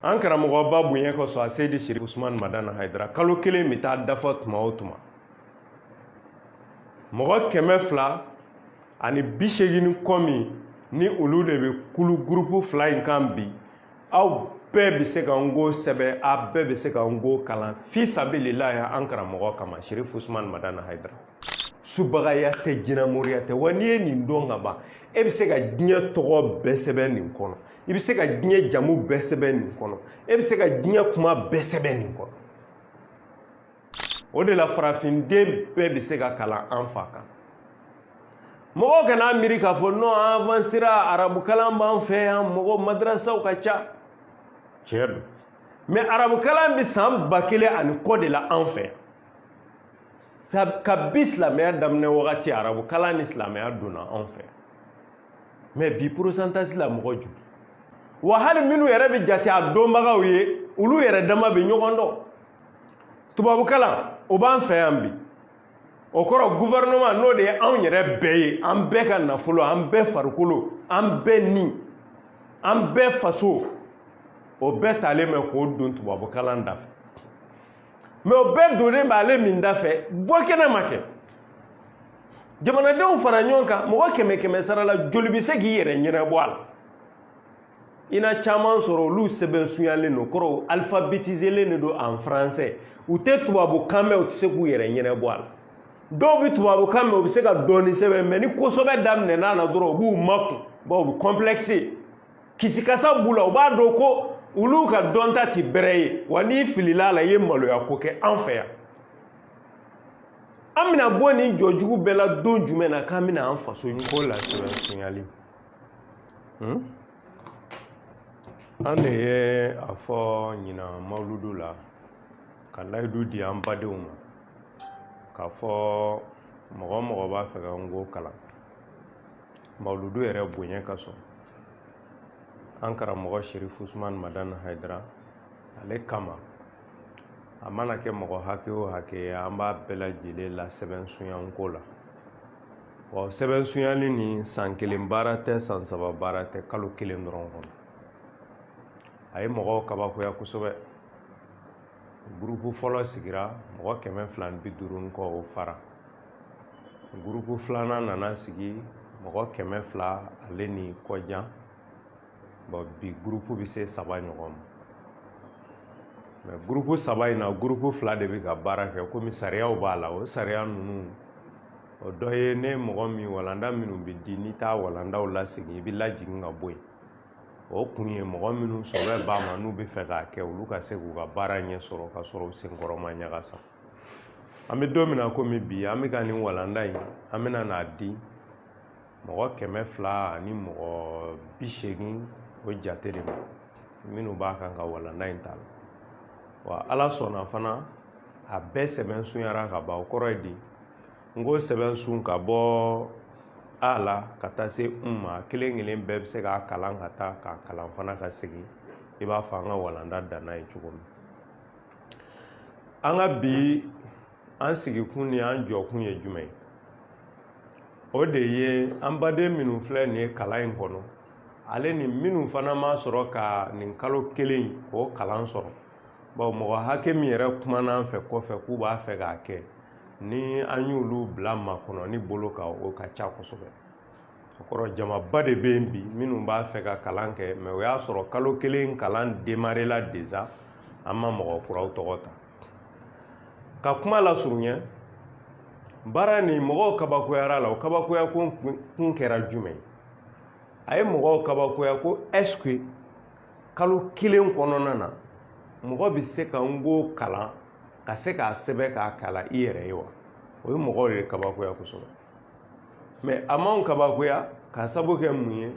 An karamɔgɔba bonya kosɔn a Seydi Sherif Usman Madana Haidara kalo kelen bɛ taa dafa tuma o tuma mɔgɔ 200 ani 80 kɔ min ni olu de bɛ kulu groupe 2 in kan bi aw bɛɛ bɛ se ka ngo sɛbɛ a bɛɛ bɛ se ka ngo kalan fi sabilillahi an karamɔgɔ kama Sherif Usman Madana Haidara subagaya tɛ jinɛmoriya tɛ wa n'i ye nin dɔn ka ban e bɛ se ka diɲɛ tɔgɔ bɛɛ sɛbɛn nin kɔnɔ i bɛ se ka diɲɛ jamu bɛɛ sɛbɛn nin kɔnɔ e bɛ se ka diɲɛ kuma bɛɛ sɛbɛn nin kɔnɔ o de la farafinden bɛɛ bɛ se ka kalan an fa kan mɔgɔw kana miiri k'a fɔ non an avancera arabukalan b'an fɛ yan mɔgɔ madrasaw ka ca tiɲɛ don mais arabukalan bɛ san 1000 ani kɔ de la an fɛ kabi silamɛya daminɛ wagati arabukalan ni silamɛya donna an fɛ mais bi pourcentage la mɔgɔ joli wa hali minnu yɛrɛ bɛ jate a dɔnbagaw ye olu yɛrɛ dama bɛ ɲɔgɔn dɔn tubabukalan o b'an fɛ yan bi o kɔrɔ gouvernement n'o de ye anw yɛrɛ bɛɛ ye an bɛɛ ka nafolo an bɛɛ farikolo an bɛɛ ni an bɛɛ faso o bɛɛ talen bɛ k'o don tubabukalan da fɛ mais o bɛɛ donnen bɛ ale min da fɛ bɔ kɛnɛ ma kɛ jamanadenw fara ɲɔgɔn kan mɔgɔ 100 sara la joli bɛ se k'i yɛrɛ ɲɛnabɔ a la i na caman sɔrɔ olu sɛbɛn suyalen don kɔrɔ alphabétiselen don en français u tɛ tubabukan mɛn u tɛ se k'u yɛrɛ ɲɛnabɔ a la dɔw bɛ tubabukan mɛn u bɛ se ka dɔɔnin sɛbɛn mais ni kosɛbɛ daminɛna na dɔrɔn u b'u makun bawo u bɛ complexé kisikasa b'u la u b'a dɔn ko olu ka dɔnta tɛ bɛrɛ ye wa n'i filila a la i ye maloya ko kɛ an fɛ yan an bɛna bɔ nin jɔjugu bɛɛ la don jumɛn na k'an bɛna an faso ko la sɛbɛn suyali an de ye a fɔ ɲinan mawuludu la ka layidu di an badenw ma k'a fɔ mɔgɔ mɔgɔ b'a fɛ ka ngo kalan mawuludu yɛrɛ bonya ka sɔn an karamɔgɔ Sherif Usman Madana Haidara ale kama a mana kɛ mɔgɔ hakɛ o hakɛ ye an b'a bɛɛ lajɛlen la sɛbɛn suyanko la wa sɛbɛn suyali ni san 1 baara tɛ san 3 baara tɛ kalo 1 dɔrɔn kɔnɔ a ye mɔgɔw kabakoya kosɛbɛ groupe fɔlɔ sigira mɔgɔ 250 kɔ o fara groupe filanan nana sigi mɔgɔ 200 ale ni kɔjan bon bi groupe bɛ se 3 ɲɔgɔn ma mais groupe 3 in na groupe 2 de bɛ ka baara kɛ komi sariyaw b'a la o sariya ninnu o dɔ ye ne mɔgɔ min walanda minnu bɛ di n'i t'a walandaw lasegin i bɛ lajigin ka bɔ yen o kun ye mɔgɔ minnu sɔrɔ b'a ma n'u bɛ fɛ k'a kɛ olu ka se k'u ka baara ɲɛ sɔrɔ ka sɔrɔ u senkɔrɔ ma ɲagasa an bɛ don min na komi bi an bɛ ka nin walanda in an bɛna n'a di mɔgɔ 200 ani mɔgɔ 80 o jate de ma minnu b'a kan ka walanda in ta la wa ala sɔnna fana a bɛɛ sɛbɛn sunyara ka ban o kɔrɔ ye di n ko sɛbɛn sun ka bɔ a la ka taa se ma kelen kelen bɛɛ bɛ se k'a kalan ka taa k'a kalan fana ka segin i b'a fɔ an ka walanda danna ye cogo min an ka bi an sigikun ni an jɔkun ye jumɛn ye o de ye an baden minnu filɛ nin ye kalan in kɔnɔ ale ni minnu fana ma sɔrɔ ka nin kalo 1 o kalan sɔrɔ bawo mɔgɔ hakɛ min yɛrɛ kumana an fɛ kɔfɛ k'u b'a fɛ k'a kɛ ni an y'olu bila makɔnɔ ni bolo kan o ka ca kosɛbɛ o kɔrɔ jamaba de bɛ yen bi minnu b'a fɛ ka kalan kɛ mais o y'a sɔrɔ kalo 1 kalan démarrer la déjà an ma mɔgɔ kuraw tɔgɔ ta ka kuma la surunya baara ni mɔgɔw kabakoyara la o kabakoya kun kɛra jumɛn a ye mɔgɔw kabakoya ko est-ce que kalo 1 kɔnɔna na mɔgɔ bɛ se ka ngo kalan ka se k'a sɛbɛn k'a kalan i yɛrɛ ye wa o ye mɔgɔw de kabakoya kosɛbɛ mais a m'anw kabakoya ka sabu kɛ mun ye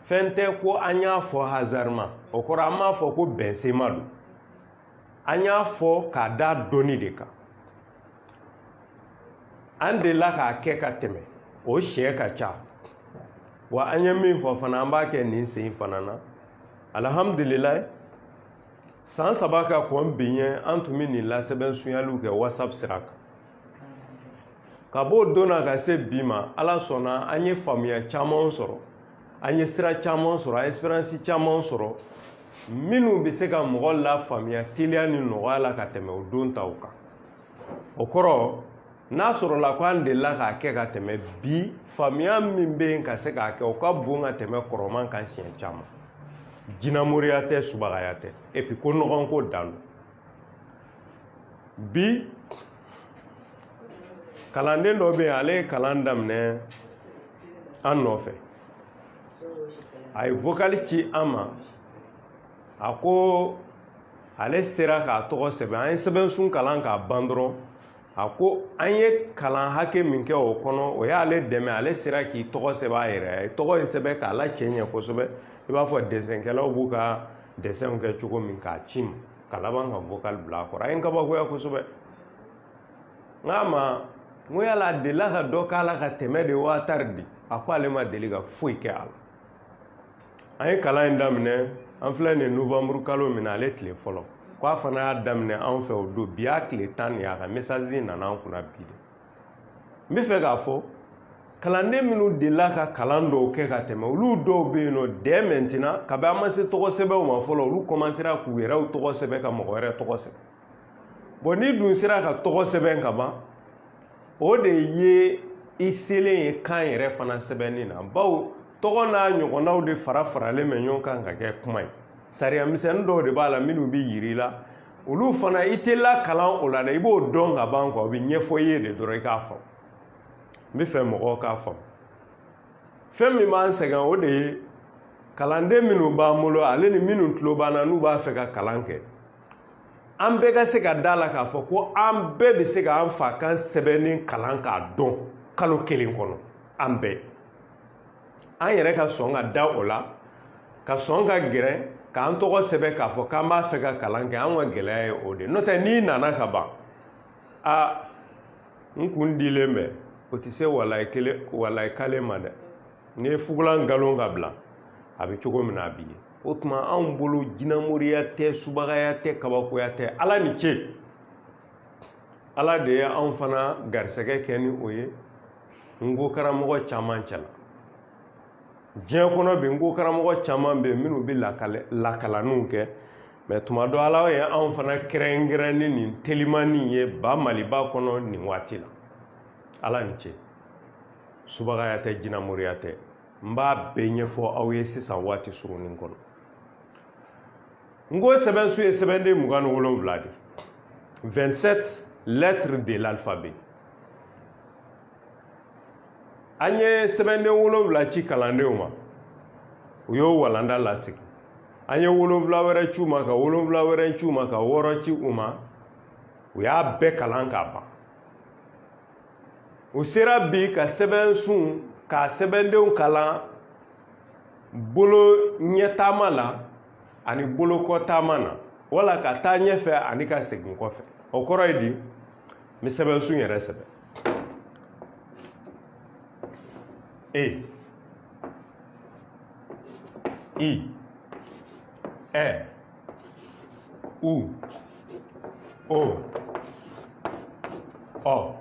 fɛn tɛ ko an y'a fɔ hasardement o kɔrɔ an m'a fɔ ko bɛnsema don an y'a fɔ k'a da dɔnni de kan an delila k'a kɛ ka tɛmɛ o siɲɛ ka ca wa an ye min fɔ fana an b'a kɛ nin sen fana na alhamdulilayi san 3 ka kɔn bi ɲɛ an tun bɛ nin lasɛbɛn sunyaliw kɛ whatsapp sira kan ka b'o don na ka se bi ma ala sɔnna an ye faamuya caman sɔrɔ an ye sira caman sɔrɔ an ye espérance caman sɔrɔ minnu bɛ se ka mɔgɔ la faamuya teliya ni nɔgɔya la ka tɛmɛ o don taw kan o kɔrɔ n'a sɔrɔla ko an delila k'a kɛ ka tɛmɛ bi faamuya min bɛ yen ka se k'a kɛ o ka bon ka tɛmɛ kɔrɔman kan siɲɛ caman jinamoriya tɛ subagaya tɛ et puis ko ɲɔgɔn ko dan don bi kalanden dɔ bɛ yen ale ye kalan daminɛ an nɔfɛ a ye vocali ci an ma a ko ale sera k'a tɔgɔ sɛbɛn an ye sɛbɛnsun kalan k'a ban dɔrɔn a ko an ye kalan hakɛ min kɛ o kɔnɔ o y'ale dɛmɛ ale sera k'i tɔgɔ sɛbɛn a yɛrɛ a ye tɔgɔ in sɛbɛn k'a la cɛ ɲɛ kosɛbɛ i b'a fɔ dɛsɛnkɛlaw b'u ka dɛsɛnw kɛ cogo min k'a ci ma ka laban ka vocal bila a kɔrɔ a ye n kabakoya kosɛbɛ n k'a ma n ko yala a delila ka dɔ k'a la ka tɛmɛ de waa tari di a ko ale ma deli ka foyi kɛ a la an ye kalan in daminɛ an filɛ nin novembre kalo min na ale tile fɔlɔ ko a fana y'a daminɛ an fɛ o don bi y'a tile 10 de a ka message nana an kunna bi de n bɛ fɛ k'a fɔ kalanden minnu delila ka kalan dɔw kɛ ka tɛmɛ olu dɔw bɛ yen nɔ dès maintenant kabi an ma se tɔgɔ sɛbɛnw ma fɔlɔ olu commencera k'u yɛrɛw tɔgɔ sɛbɛn ka mɔgɔ wɛrɛ tɔgɔ sɛbɛn bon n'i dun sera ka tɔgɔ sɛbɛn ka ban o de ye i selen ye kan yɛrɛ fana sɛbɛnni na bawo tɔgɔ n'a ɲɔgɔnnaw de faralen bɛ ɲɔgɔn kan ka kɛ kuma ye sariya misɛnnin dɔw de b'a la minnu bɛ yiri la olu fana i tɛ lakalan o la dɛ i b'o dɔn ka ban o bɛ ɲɛfɔ i ye de dɔrɔn i k'a faamu n bɛ fɛ mɔgɔw k'a faamu fɛn min b'an sɛgɛn o de ye kalanden minnu b'an bolo ale ni minnu tulo b'an na n'u b'a fɛ ka kalan kɛ an bɛɛ ka se ka da la k'a fɔ ko an bɛɛ bɛ se k'an fa kan sɛbɛnni kalan k'a dɔn kalo kelen kɔnɔ an bɛɛ an yɛrɛ ka sɔn ka da o la ka sɔn ka gɛrɛ k'an tɔgɔ sɛbɛn k'a fɔ k'an b'a fɛ ka kalan kɛ an ka gɛlɛya ye o de n'o tɛ n'i nana ka ban n kun dilen bɛ o tɛ se walayi kale ma dɛ n'i ye fugulan nkalon ka bila a bɛ cogo min na a b'i ye o tuma anw bolo jinamoriya tɛ subagaya tɛ kabakoya tɛ ala ni ce ala de ye anw fana garisɛgɛ kɛ ni o ye n ko karamɔgɔ caman cɛla diɲɛ kɔnɔ bi n ko karamɔgɔ caman bɛ yen minnu bɛ lakalaninw kɛ mɛ tuma dɔ ala ye anw fana kɛrɛnkɛrɛn ni nin telimani ye ba maliba kɔnɔ nin waati la ala ni ce subagaya tɛ jinamoriya tɛ n b'a bɛɛ ɲɛfɔ aw ye sisan waati surunin kɔnɔ n ko sɛbɛnsu ye sɛbɛnden 27 de 27 lettres de l'alphabet an ye sɛbɛnden 7 ci kalandenw ma u y'o walanda lasigi an ye 7 wɛrɛ ci u ma ka 7 wɛrɛ ci u ma ka 6 ci u ma u y'a bɛɛ kalan k'a ban u sera bi ka sɛbɛnsun k'a sɛbɛndenw kalan bolo ɲɛtaama la ani bolokɔtaama na wala ka taa ɲɛfɛ ani ka segin kɔfɛ o kɔrɔ ye di n bɛ sɛbɛnsun yɛrɛ sɛbɛn E I Ɛ U O Ɔ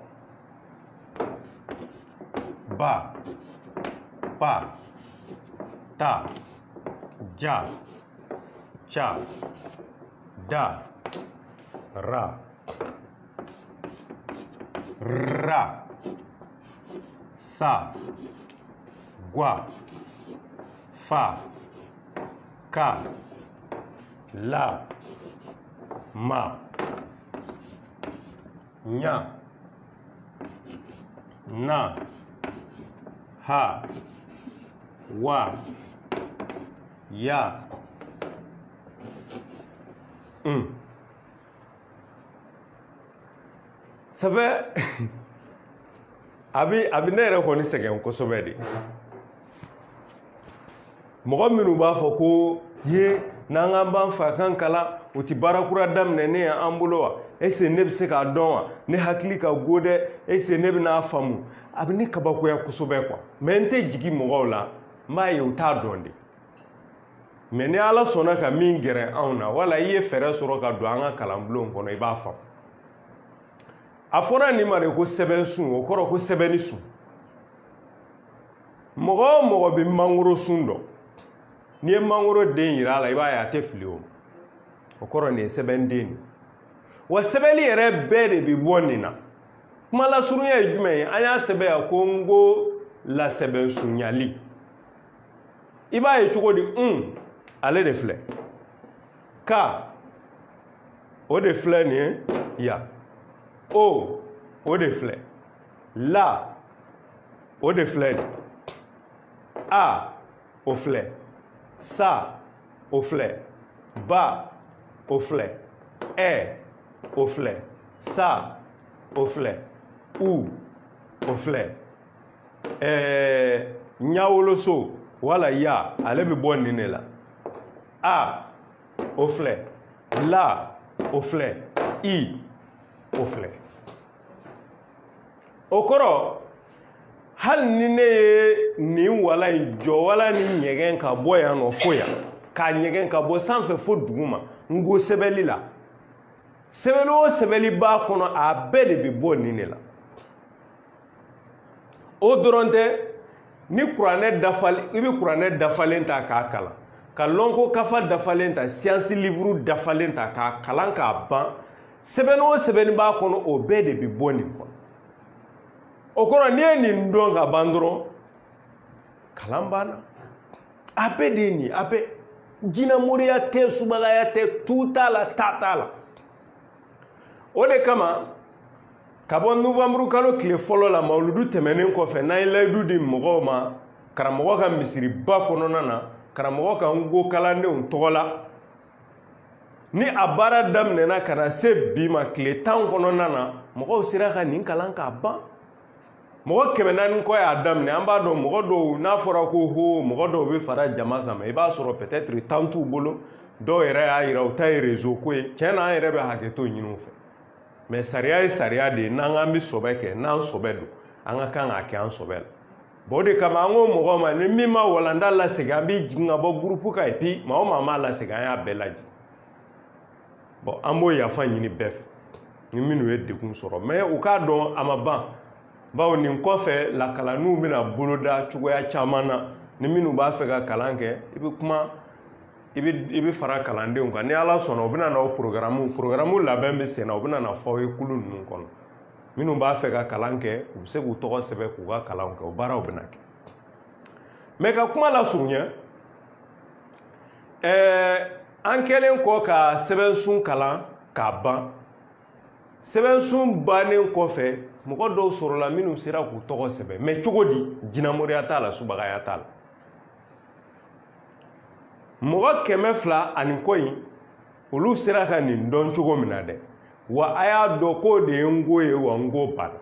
Ba Pa Ta Ja Cha Da Ra Ra Sa Gua Fa Ka La Ma Nya Na Ha Wa Ya Ça fait a bɛ ne yɛrɛ kɔni sɛgɛn kosɛbɛ de mɔgɔ minnu b'a fɔ ko ye n'an k'an b'an fa kan kalan o tɛ baara kura daminɛ ne y'an bolo wa est-ce que ne bɛ se k'a dɔn wa ne hakili ka go dɛ est-ce que ne bɛ n'a faamu a bɛ ne kabakoya kosɛbɛ quoi mais n tɛ jigin mɔgɔw la n b'a ye u t'a dɔn de mais ni ala sɔnna ka min gɛrɛ anw na wala i ye fɛɛrɛ sɔrɔ ka don an ka kalanbulon kɔnɔ i b'a faamu a fɔra nin ma de ko sɛbɛnsun o kɔrɔ ko sɛbɛnni sun mɔgɔ o mɔgɔ bɛ mangoro sun dɔn n'i ye mangoro den yira a la i b'a ye a tɛ fili o kɔrɔ nin ye sɛbɛnden de wa sɛbɛnni yɛrɛ bɛɛ de bɛ bɔ nin na kuma lasurunya ye jumɛn ye an y'a sɛbɛn yan ko n ko lasɛbɛnsunyali i b'a ye cogo di ale de filɛ ka o de filɛ nin ye ya o de filɛ la o de filɛ nin a o filɛ sa o filɛ ba o filɛ ɛ o filɛ sa o filɛ u o filɛ ɲawoloso wala ya ale bɛ bɔ nin de la a o filɛ la o filɛ i o filɛ o kɔrɔ hali ni ne ye nin wala in jɔ wala ni ɲɛgɛn ka bɔ yan nɔ fo yan k'a ɲɛgɛn ka bɔ sanfɛ fo dugu ma n ko sɛbɛnni la sɛbɛnni o sɛbɛnni b'a kɔnɔ a bɛɛ de bɛ bɔ nin de la o dɔrɔn tɛ ni kuranɛ dafalen i bɛ kuranɛ dafalen ta k'a kalan ka lɔnko kafa dafalen ta siyansi livuru dafalen ta k'a kalan k'a ban sɛbɛnni o sɛbɛnni b'a kɔnɔ o bɛɛ de bɛ bɔ nin kɔnɔ o kɔrɔ n'i ye nin dɔn ka ban dɔrɔn kalan banna a bɛɛ de ye nin a bɛɛ jinɛmoriya tɛ subagaya tɛ tu t'a la ta t'a la o de kama ka bɔ novembre kalo tile fɔlɔ la mawuludu tɛmɛnen kɔfɛ n'an ye layidu di mɔgɔw ma karamɔgɔ ka misiriba kɔnɔna na karamɔgɔ ka ngo kalandenw tɔgɔ la ni a baara daminɛna ka na se bi ma tile 10 kɔnɔna na mɔgɔw sera ka nin kalan k'a ban mɔgɔ 400 kɔ y'a daminɛ an b'a dɔn mɔgɔ dɔw n'a fɔra ko mɔgɔ dɔw bɛ fara jama kan i b'a sɔrɔ peut-être temps t'u bolo dɔw yɛrɛ y'a yira u ta ye réseau ko ye tiɲɛ na an yɛrɛ bɛ hakɛto ɲini u fɛ mais sariya ye sariya de ye n'an k'an bɛ sɔbɛ kɛ n'an sɔbɛ don an ka kan k'a kɛ an sɔbɛ la bon o de kama an ko mɔgɔ ma ni min ma walanda lasegin an bɛ jigin ka bɔ groupe kan et puis maa o maa m'a lasegin an y'a bɛɛ lajigin bon an b'o yafa ɲini bɛɛ fɛ ni minnu ye degun sɔrɔ mais u k'a dɔn a ma ban bawo nin kɔfɛ lakalaniw bɛna boloda cogoya caman na ni minnu b'a fɛ ka kalan kɛ i bɛ kuma i bɛ fara kalandenw kan ni ala sɔnna u bɛna n'aw programme labɛn bɛ sen na u bɛna na fɔ aw ye kulu ninnu kɔnɔ minnu b'a fɛ ka kalan kɛ u bɛ se k'u tɔgɔ sɛbɛn k'u ka kalanw kɛ o baaraw bɛna kɛ mais ka kuma lasurunya an kɛlen kɔ ka sɛbɛnsun kalan k'a ban sɛbɛnsun bannen kɔfɛ mɔgɔ dɔw sɔrɔla minnu sera k'u tɔgɔ sɛbɛn mais cogo di jinɛmoriya t'a la subagaya t'a la mɔgɔ 200 ani kɔ in olu sera ka nin dɔn cogo min na dɛ wa a y'a dɔn k'o de ye ngo ye wa ngo banna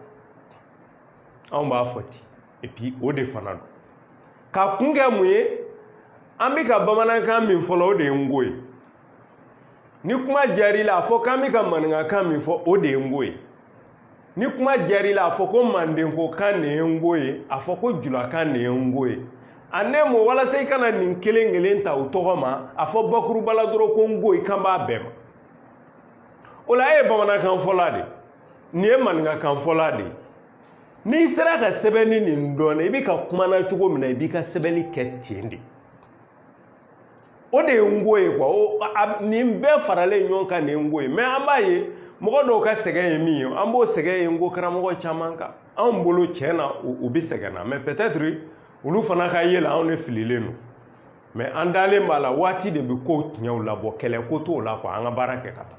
anw b'a fɔ ten et puis o de fana don ka kun kɛ mun ye an bɛ ka bamanankan min fɔlɔ o de ye ngo ye ni kuma diyar'i la a fɔ k'an bɛ ka maninkakan min fɔ o de ye ngo ye ni kuma diyar'i la a fɔ ko mandenkokan de ye ngo ye a fɔ ko julakan de ye ngo ye a ne mo walasa i kana nin kelen kelen ta u tɔgɔ ma a fɔ bakuruba la dɔrɔn ko ngo i kan b'a bɛɛ ma o la e ye bamanankan fɔla de nin ye maninkakan fɔla de n'i sera ka sɛbɛnni nin dɔn i bɛ ka kumana cogo min na i b'i ka sɛbɛnni kɛ ten de o de ye ngo ye quoi nin bɛɛ faralen ɲɔgɔn kan nin ye ngo ye mais an b'a ye mɔgɔ dɔw ka sɛgɛn ye min ye an b'o sɛgɛn ye ngo karamɔgɔ caman kan anw bolo tiɲɛ na u bɛ sɛgɛn na mais peut-être olu fana ka ye la anw de fililen don mais an dalen b'a la waati de bɛ kow tiɲɛw labɔ kɛlɛ ko t'o la quoi an ka baara kɛ ka taa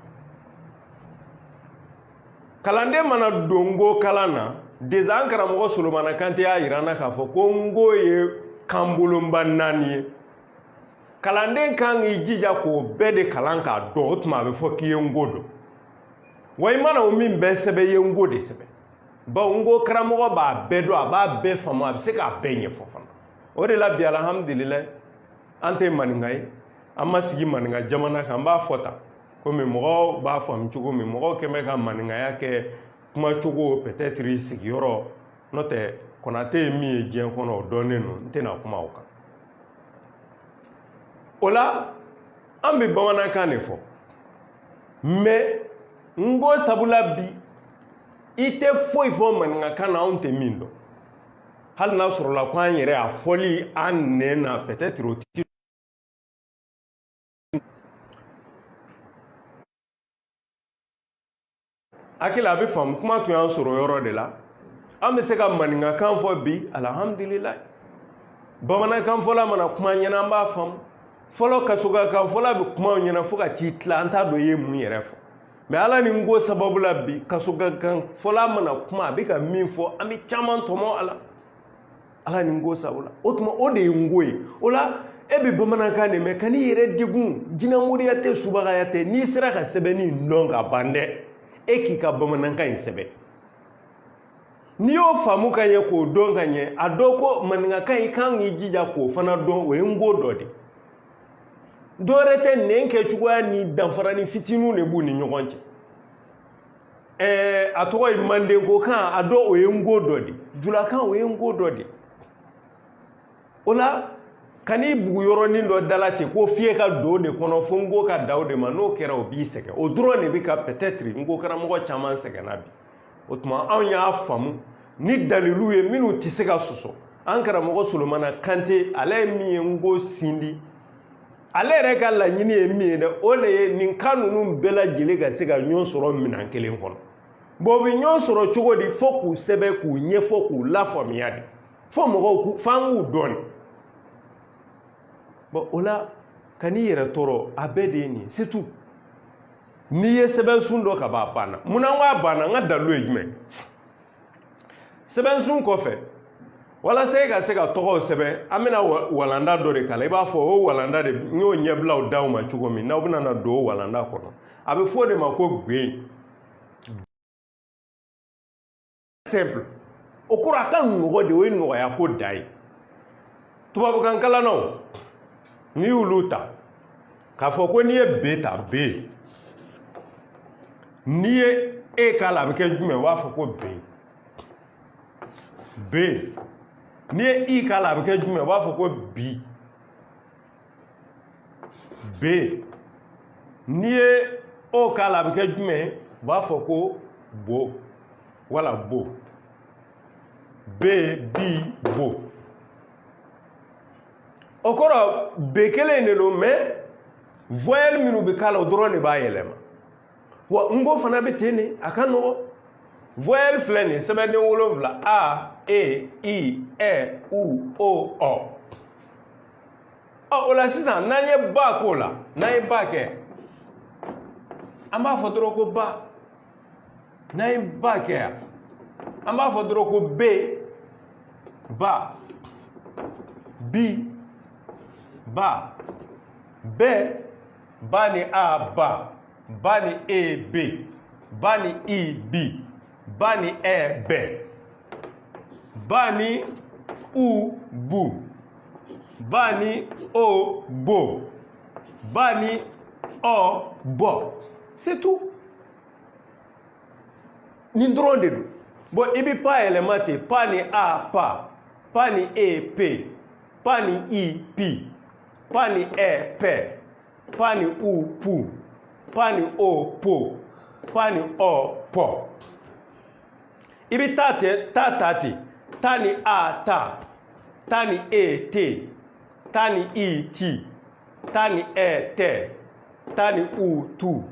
kalanden mana don ngo kalan na déjà an karamɔgɔ Solomana Kante y'a yira an na k'a fɔ ko ngo ye kanbolonba 4 ye kalanden kan k'i jija k'o bɛɛ de kalan k'a dɔn o tuma a bɛ fɔ k'i ye ngo dɔn wa i mana o min bɛɛ sɛbɛn i ye ngo de sɛbɛn bawo ngo karamɔgɔ b'a bɛɛ dɔn a b'a bɛɛ faamu a bɛ se k'a bɛɛ ɲɛfɔ fana o de la bi alhamdulilayi an tɛ maninka ye an ma sigi maninka jamana kan an b'a fɔ tan komi mɔgɔw b'a faamu cogo min mɔgɔw kɛn bɛ ka maninkaya kɛ kuma cogo peut-être sigiyɔrɔ n'o tɛ Konate ye min ye diɲɛ kɔnɔ o dɔnnen don n tɛna kuma o kan o la an bɛ bamanankan de fɔ mais ngo sabula bi i tɛ foyi fɔ maninkakan na anw tɛ min dɔn hali n'a sɔrɔla ko an yɛrɛ a fɔli an nɛn na peut-être o akila a bɛ faamu kuma tun y'an sɔrɔ yɔrɔ de la an bɛ se ka maninkakan fɔ bi alhamdulilayi bamanankan fɔla mana kuma ɲɛna an b'a faamu fɔlɔ kasokakan fɔla bɛ kumaw ɲɛna fo ka t'i tila an t'a dɔn i ye mun yɛrɛ fɔ mais ala ni n ko sababu la bi kasokakan fɔla mana kuma a bɛ ka min fɔ an bɛ caman tɔmɔ a la ala ni n ko sababu la o tuma o de ye n ko ye o la e bɛ bamanankan de mɛn ka n'i yɛrɛ degun jinɛmoriya tɛ subagaya tɛ n'i sera ka sɛbɛnni dɔn ka ban dɛ e k'i ka bamanankan in sɛbɛn n'i y'o faamu ka ɲɛ k'o dɔn ka ɲɛ a dɔn ko maninkakan i kan k'i jija k'o fana dɔn o ye n ko dɔ de dɔ wɛrɛ tɛ nɛn kɛcogoya ni danfara ni fitininw de b'u ni ɲɔgɔn cɛ a tɔgɔ ye mandenkokan a dɔn o ye n ko dɔ de julakan o ye n ko dɔ de o la ka n'i bugu yɔrɔnin dɔ dala ten ko fiyɛ ka don de kɔnɔ fo n ko ka da o de ma n'o kɛra o b'i sɛgɛn o dɔrɔn de bɛ ka peut-être n ko karamɔgɔ caman sɛgɛnna bi o tuma anw y'a faamu ni dalilu ye minnu tɛ se ka sɔsɔ an karamɔgɔ Solomana Kante ale ye min ye n ko sindi ale yɛrɛ ka laɲini ye min ye dɛ o de ye nin kan ninnu bɛɛ lajɛlen ka se ka ɲɔgɔn sɔrɔ minɛn kelen kɔnɔ bon u bɛ ɲɔgɔn sɔrɔ cogo di fo k'u sɛbɛn k'u ɲɛfɔ k'u lafaamuya de fo mɔgɔw f'an k'u dɔn bon o la ka n'i yɛrɛ tɔɔrɔ a bɛɛ de ye nin surtout n'i ye sɛbɛnsun dɔ ka ban a banna munna n ko a banna n ka dalilu ye jumɛn sɛbɛnsun kɔfɛ walasa e ka se ka tɔgɔw sɛbɛn an bɛna walanda dɔ de kala i b'a fɔ o walanda de n y'o ɲɛbilaw d'aw ma cogo min n'aw bɛna na don o walanda kɔnɔ a bɛ fɔ o de ma ko gbe simple o kɔrɔ a ka nɔgɔ de o ye nɔgɔya ko da ye tubabukan kalannaw n'i y'olu ta k'a fɔ ko n'i ye b ta b n'i ye e k'a la a bɛ kɛ jumɛn u b'a fɔ ko b n'i ye i k'a la a bɛ kɛ jumɛn u b'a fɔ ko b n'i ye o k'a la a bɛ kɛ jumɛn u b'a fɔ ko bo wala bo bo o kɔrɔ b kelen de don mais voyelle minnu bɛ k'a la o dɔrɔn de b'a yɛlɛma wa n ko fana bɛ ten de a ka nɔgɔ voyelle filɛ nin sɛbɛnden 7 a e i ɛ u o ɔ o la sisan n'an ye ba k'o la n'an ye ba kɛ an b'a fɔ dɔrɔn ko ba n'an ye ba kɛ yan an b'a fɔ dɔrɔn ko ba bi ba bɛ ba ni a ba ni e b ba ni i bi ba ni ɛ bɛ ba ni u bu ba ni o bo ba ni ɔ bɔ c'est tout nin dɔrɔn de don bon i bɛ pa yɛlɛma ten pa ni a pa ni e p pa ni i pi pa ni ɛ pɛ pa ni u pu pa ni o po pa ni ɔ pɔ i bɛ ta ten ta ni a ta ni e te ta ni i ti ta ni ɛ tɛ ta ni u tu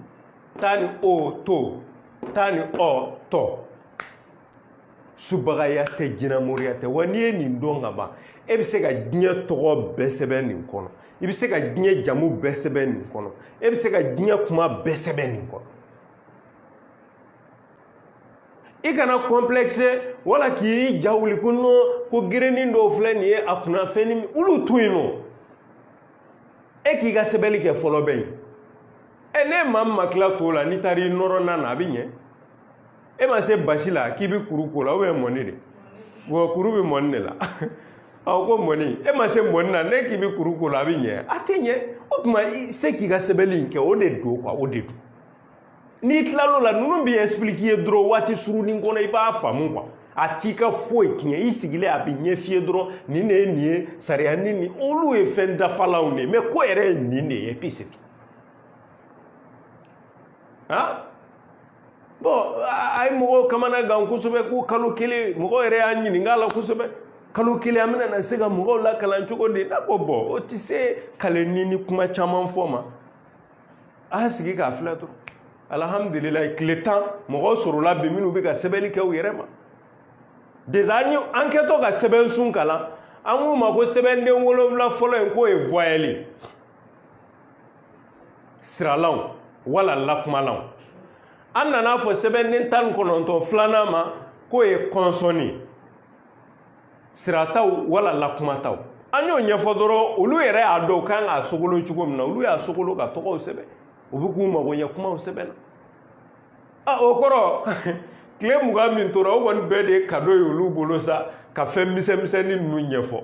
ta ni o to ta ni ɔ tɔ subagaya tɛ jinɛmoriya tɛ wa n'i ye nin dɔn ka ban e bɛ se ka diɲɛ tɔgɔ bɛɛ sɛbɛn nin kɔnɔ i bɛ se ka diɲɛ jamu bɛɛ sɛbɛn nin kɔnɔ e bɛ se ka diɲɛ kuma bɛɛ sɛbɛn nin kɔnɔ i kana complexe wala k'i ja wuli ko non ko gerenin dɔw filɛ nin ye a kunnafɛnni min olu to yen nɔ e k'i ka sɛbɛnni kɛ fɔlɔ bɛ yen ne maa min ma tila t'o la n'i taara i nɔrɔ na a bɛ ɲɛ e ma se basi la k'i bɛ kuru k'o la mɔni de wa kuru bɛ mɔni de la ko mɔni e ma se mɔni na ne k'i bɛ kuru k'o la a bɛ ɲɛ a tɛ ɲɛ o tuma i se k'i ka sɛbɛnni in kɛ o de don o de don n'i tilal'o la ninnu b'i expliquer ye dɔrɔn waati surunin kɔnɔ i b'a faamu a t'i ka foyi tiɲɛ i sigilen a bɛ ɲɛ f'i ye dɔrɔn nin de ye nin ye sariya nin olu ye fɛn dafalanw de ye mais ko yɛrɛ ye nin de ye et puis c'est tout bon a ye mɔgɔw kamana gan kosɛbɛ ko kalo kelen mɔgɔw yɛrɛ y'a ɲininka a la kosɛbɛ kalo kelen an bɛna na se ka mɔgɔw lakalan cogo di ne ko bon o tɛ se kalanni ni kuma caman fɔ ma a y'a sigi k'a filɛ dɔrɔn alhamdulillah tile 10 mɔgɔ sɔrɔla bi minnu bɛ ka sɛbɛnni kɛ u yɛrɛ ma déjà an kɛtɔ ka sɛbɛn sun kalan an k'u ma ko sɛbɛnden 7 fɔlɔ in k'o ye voyelle siralanw wala lakumalanw an nana fɔ sɛbɛnden 19 filanan ma k'o ye kɔnsɔni sirataw wala lakumataw an y'o ɲɛfɔ dɔrɔn olu yɛrɛ y'a dɔn kan k'a sogolo cogo min na olu y'a sogolo ka tɔgɔw sɛbɛn u bɛ k'u mago ɲɛ kumaw sɛbɛn na o kɔrɔ tile 20 min tora o kɔni bɛɛ de ye cadeau ye olu bolo sa ka fɛn misɛnmisɛnnin ninnu ɲɛfɔ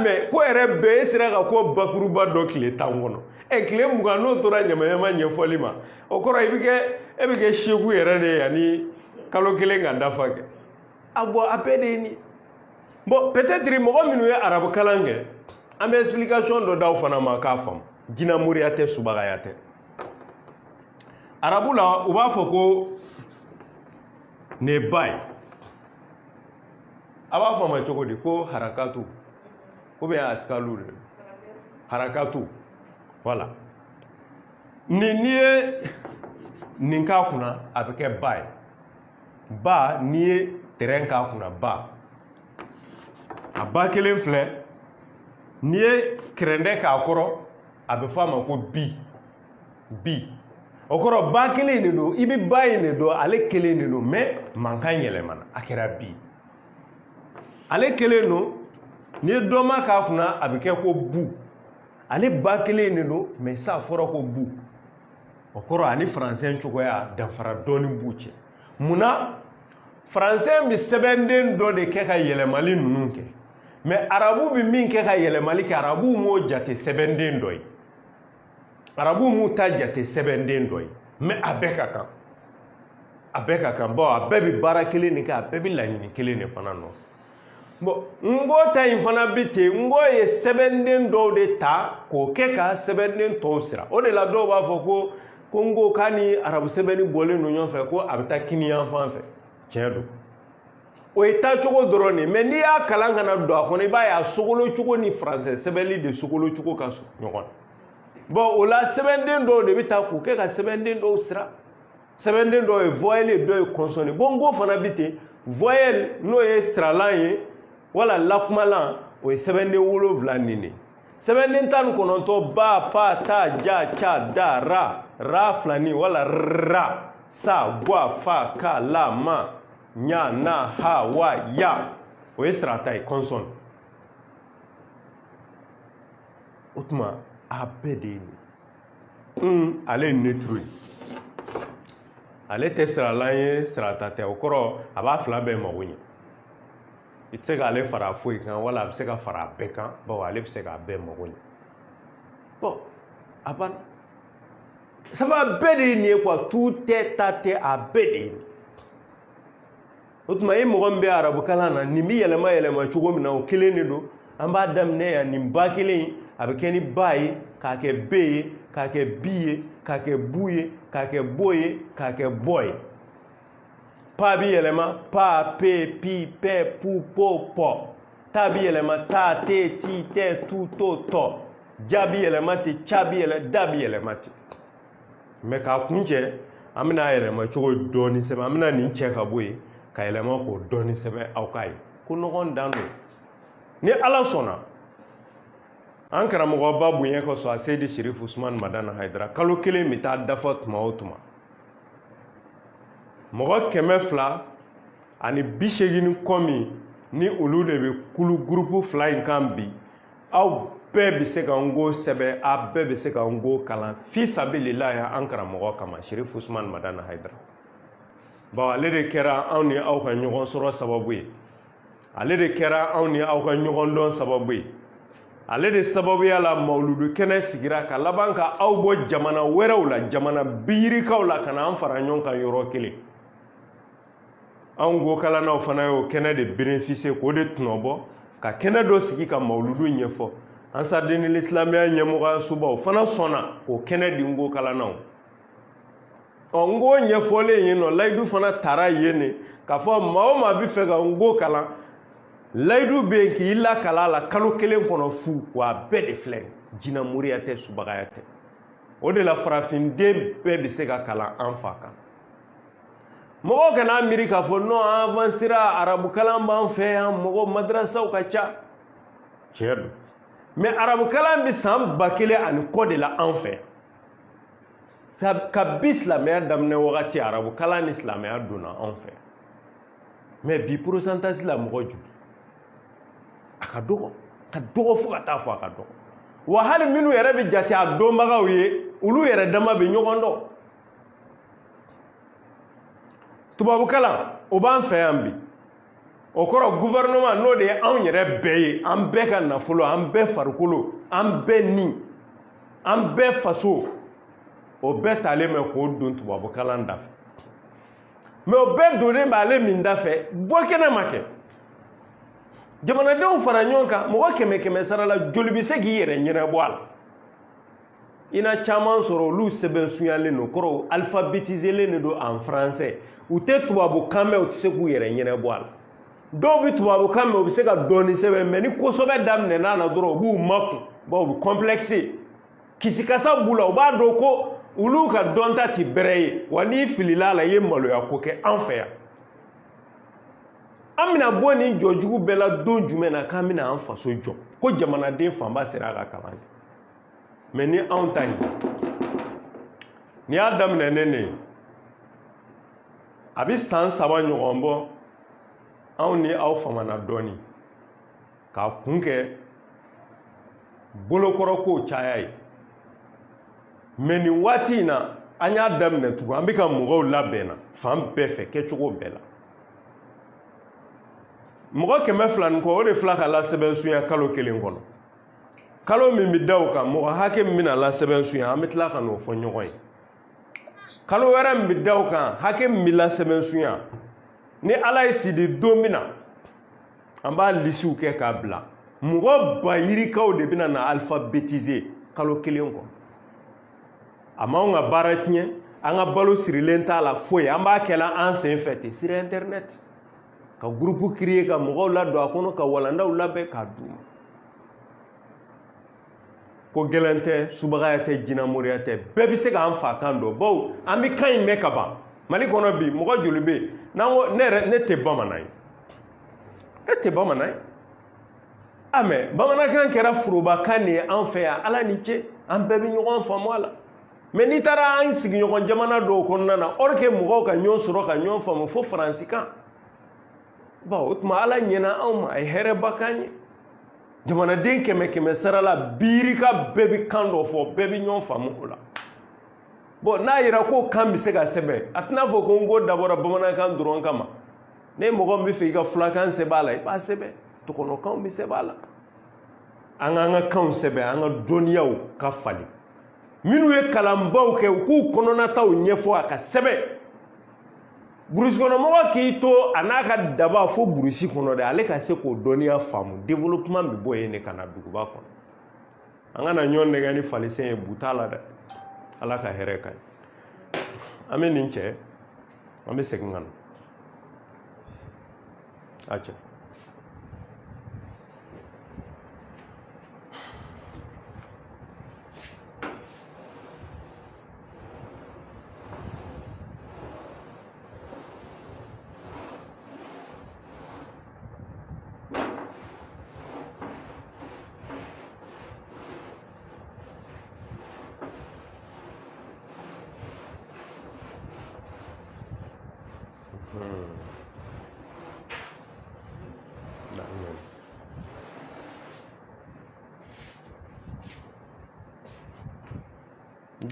mais ko yɛrɛ bɛɛ e sera ka ko bakuruba dɔ tile 10 kɔnɔ tile 20 n'o tora ɲamayama ɲɛfɔli ma o kɔrɔ e bɛ kɛ seku yɛrɛ de ye yanni kalo 1 ka dafa kɛ a bɛɛ de ye nin bon peut-être mɔgɔ minnu ye arabu kalan kɛ an bɛ explication dɔ d'aw fana ma k'a faamu jinɛmoriya tɛ subagaya tɛ arabu la u b'a fɔ ko nin ye ba ye a b'a fɔ a ma cogo di ko harakatu ou bien askalu de harakatu voilà n'i ye nin k'a kunna a bɛ kɛ ba ye ba n'i ye terrain k'a kunna ba a ba kelen filɛ n'i ye kɛrɛndɛ k'a kɔrɔ a bɛ fɔ a ma ko bi o kɔrɔ ba kelen de don i bɛ ba in de don ale kelen de don mais mankan yɛlɛmana a kɛra bi ale kelen don n'i ye dɔma k'a kunna a bɛ kɛ ko bu ale ba kelen de don mais sa fɔra ko bu o kɔrɔ ani faransɛ cogoya danfara dɔɔni b'u cɛ munna faransɛ bɛ sɛbɛnden dɔ de kɛ ka yɛlɛmali ninnu kɛ mais arabu bɛ min kɛ ka yɛlɛmali kɛ arabu m'o jate sɛbɛnden dɔ ye arabu m'u ta jate sɛbɛnden dɔ ye mais a bɛɛ ka kan bon a bɛɛ bɛ baara kelen de kɛ a bɛɛ bɛ laɲini kelen de fana nɔ bon ngo ta in fana bɛ ten ngo ye sɛbɛnden dɔw de ta k'o kɛ ka sɛbɛnden tɔw sira o de la dɔw b'a fɔ ko ngo k'a ni arabu sɛbɛnni bɔlen don ɲɔgɔn fɛ ko a bɛ taa kini yan fan fɛ tiɲɛ don o ye taacogo dɔrɔn de mais n'i y'a kalan kana don a kɔnɔ i b'a ye a sogolo cogo ni faransɛ sɛbɛnni de sogolo cogo ka surun ɲɔgɔn na bon o la sɛbɛnden dɔw de bɛ taa k'u kɛ ka sɛbɛnden dɔw sira sɛbɛnden dɔw ye voyelle dɔw ye consonne bon ngo fana bɛ ten voyelle n'o ye siralan ye wala lakumalan o ye sɛbɛnden 7 nin de sɛbɛnden 19 ba pa ta ja ca da ra filani wala ra sa gwa fa ka la ma nya na ha wa ya o ye sirata ye consonne o tuma a bɛɛ de ye nin ale ye neutre ye ale tɛ siralan ye sirata tɛ o kɔrɔ a b'a fila bɛɛ mago ɲɛ i tɛ se k'ale fara foyi kan wala a bɛ se ka fara a bɛɛ kan bawo ale bɛ se k'a bɛɛ mago ɲɛ bon a banna saba bɛɛ de ye nin ye quoi tout est ta tɛ a bɛɛ de ye nin o tuma e mɔgɔ min bɛ arabu kalan na nin bɛ yɛlɛma cogo min na o kelen de don an b'a daminɛ yan nin ba kelen a bɛ kɛ ni ba ye k'a kɛ be ye k'a kɛ bi ye k'a kɛ bu ye k'a kɛ bo ye k'a kɛ bɔ ye pa bɛ yɛlɛma pa pe pi pɛ pu po pɔ ta bɛ yɛlɛma ta te ti tɛ tu to tɔ ja bɛ yɛlɛma ten ca bɛ yɛlɛma da bɛ yɛlɛma ten mais k'a kun cɛ an bɛna yɛlɛma cogo dɔɔni sɛbɛn an bɛna nin cɛ ka bɔ yen ka yɛlɛma k'o dɔɔni sɛbɛn aw k'a ye ko ɲɔgɔn dan don ni ala sɔnna an karamɔgɔba bonya kosɔn a seyidi sherifu usumani madana hayidara kalo 1 bɛ taa dafa tuma o tuma mɔgɔ 200 ani 80 kɔ min ni olu de bɛ kulu gurupu 2 in kan bi aw bɛɛ bɛ se ka ngo sɛbɛn a bɛɛ bɛ se ka ngo kalan fi sabilillahi an karamɔgɔ kama sherifu usumani madana hayidara bon ale de kɛra anw ni aw ka ɲɔgɔn sɔrɔ sababu ye ale de kɛra anw ni aw ka ɲɔgɔn dɔn sababu ye ale de sababuya la mawuludu kɛnɛ sigira ka laban ka aw bɔ jamana wɛrɛw la jamana biyirikaw la ka na an fara ɲɔgɔn kan yɔrɔ kelen anw go kalanaw fana y'o kɛnɛ de bénéficier k'o de tɔnɔbɔ ka kɛnɛ dɔ sigi ka mawuludu ɲɛfɔ ansardini l'islamiya ɲɛmɔgɔya subaw fana sɔnna k'o kɛnɛ di ngo kalanaw ngo ɲɛfɔlen yen nɔ layidu fana taara yen ne k'a fɔ maa o maa bɛ fɛ ka ngo kalan layidu bɛ yen k'i lakala la kalo 1 kɔnɔ fu wa a bɛɛ de filɛ jinɛmoriya tɛ subagaya tɛ o de la farafinden bɛɛ bɛ se ka kalan an fa kan mɔgɔw kana miiri k'a fɔ non an avancera arabu kalan b'an fɛ yan mɔgɔ madrasaw ka ca tiɲɛ don mais arabu kalan bɛ san 1000 ani kɔ de la an fɛ kabi silamɛya daminɛ wagati arabu kalan ni silamɛya donna an fɛ mais bi pourcentage la mɔgɔ joli a ka dɔgɔ fo ka taa fɔ a ka dɔgɔ wa hali minnu yɛrɛ bɛ jate a dɔnbagaw ye olu yɛrɛ dama bɛ ɲɔgɔn dɔn tubabu kalan o b'an fɛ yan bi o kɔrɔ gouvernement n'o de ye anw yɛrɛ bɛɛ ye an bɛɛ ka nafolo an bɛɛ farikolo an bɛɛ ni an bɛɛ faso o bɛɛ talen bɛ k'o don tubabu kalan da fɛ mais o bɛɛ donnen b'ale min da fɛ bɔ kɛnɛ ma kɛ jamanadenw fara ɲɔgɔn kan mɔgɔ 100 sara la joli bɛ se k'i yɛrɛ ɲɛnabɔ a la i na caman sɔrɔ olu sɛbɛn suyalen don kɔrɔ alphabétiselen de don en français u tɛ tubabu kan mɛn u tɛ se k'u yɛrɛ ɲɛnabɔ a la dɔw bɛ tubabu kan mɛn u bɛ se ka dɔɔni sɛbɛn mais ni kosɛbɛ daminɛna la dɔrɔn u b'u makun u bɛ complexé kisikasa b'u la u b'a dɔn ko olu ka dɔnta tɛ bɛrɛ ye wa n'i filila a la i ye maloya ko kɛ an fɛ yan an bɛna bɔ nin jɔjugu bɛɛ la don jumɛn na k'an bɛna an faso jɔ ko jamanaden fanba sera a ka kalan kɛ mais ni anw ta in ni y'a daminɛ ne ye a bɛ san 3 ɲɔgɔn bɔ anw ni aw famana dɔɔni k'a kun kɛ bolokɔrɔ kow caya ye mais nin waati in na an y'a daminɛ tugun an bɛ ka mɔgɔw labɛn na fan bɛɛ fɛ kɛcogo bɛɛ la mɔgɔ 200 ni kɔ o de filɛ ka lasɛbɛnsuya kalo 1 kɔnɔ kalo min bɛ da o kan mɔgɔ hakɛ min bɛna lasɛbɛnsuya an bɛ tila ka n'o fɔ ɲɔgɔn ye kalo wɛrɛ min bɛ da o kan hakɛ min bɛ lasɛbɛnsuya ni ala ye sidi don min na an b'a lisiw kɛ k'a bila mɔgɔ bayirikaw de bɛna na alphabétiser kalo 1 kɔnɔ a m'anw ka baara tiɲɛ an ka balo sirilen t'a la foyi an b'a kɛla an sen fɛ ten sur internet ka groupe créer ka mɔgɔw ladon a kɔnɔ ka walandaw labɛn k'a d'u ma ko gɛlɛn tɛ subagaya tɛ jinamoriya tɛ bɛɛ bɛ se k'an fa kan dɔn bawo an bɛ kan in mɛn ka ban mali kɔnɔ bi mɔgɔ joli bɛ yen n'an ko ne tɛ bamanan ye e tɛ bamanan ye mais bamanankan kɛra forobakan de ye an fɛ yan ala ni ce an bɛɛ bɛ ɲɔgɔn faamu a la mais n'i taara an sigiɲɔgɔn jamana dɔw kɔnɔna na or que mɔgɔw ka ɲɔgɔn sɔrɔ ka ɲɔgɔn faamu fo faransikan o tuma ala ɲɛna anw ma a ye hɛrɛba k'an ye jamanaden 100 sara la biirika bɛɛ bɛ kan dɔ fɔ bɛɛ bɛ ɲɔgɔn faamu o la n'a yira ko kan bɛ se ka sɛbɛn a tɛna fɔ ko n ko dabɔra bamanankan dɔrɔn kama ne mɔgɔ min bɛ fɛ i ka fulakan sɛbɛn a la i b'a sɛbɛn tɔgɔnɔkanw bɛ sɛbɛn a la an k'an ka kanw sɛbɛn an ka dɔnniyaw ka falen minnu ye kalanbaw kɛ u k'u kɔnɔnataw ɲɛfɔ a ka sɛbɛn burusi kɔnɔmɔgɔ k'i to a n'a ka daba fo burusi kɔnɔ dɛ ale ka se k'o dɔnniya faamu développement bɛ bɔ yen de ka na duguba kɔnɔ an kana ɲɔgɔn nɛgɛ ni falisen ye bu t'a la dɛ ala ka hɛrɛ ka ɲi an bɛ nin cɛ an bɛ segin ka na a cɛ